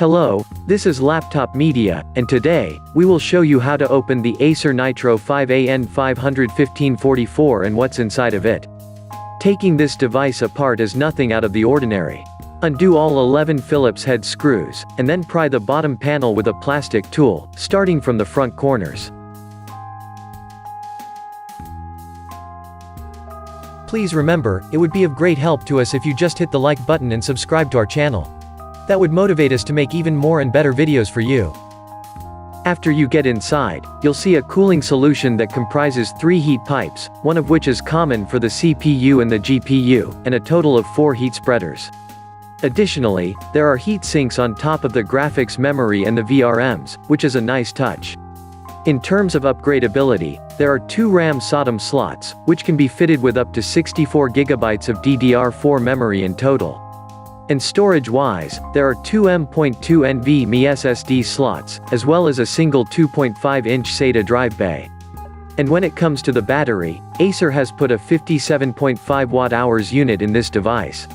Hello, this is Laptop Media, and today, we will show you how to open the Acer Nitro 5 AN515 and what's inside of it. Taking this device apart is nothing out of the ordinary. Undo all 11 Phillips head screws, and then pry the bottom panel with a plastic tool, starting from the front corners. Please remember, it would be of great help to us if you just hit the like button and subscribe to our channel. That would motivate us to make even more and better videos for you. After you get inside, you'll see a cooling solution that comprises 3 heat pipes, one of which is common for the CPU and the GPU, and a total of 4 heat spreaders. Additionally, there are heat sinks on top of the graphics memory and the VRMs, which is a nice touch. In terms of upgradability, there are 2 RAM SODIMM slots, which can be fitted with up to 64 GB of DDR4 memory in total. And storage-wise, there are 2 M.2 NVMe SSD slots, as well as a single 2.5-inch SATA drive bay. And when it comes to the battery, Acer has put a 57.5 watt-hours unit in this device.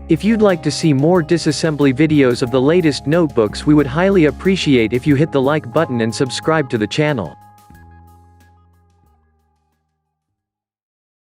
If you'd like to see more disassembly videos of the latest notebooks, we would highly appreciate if you hit the like button and subscribe to the channel.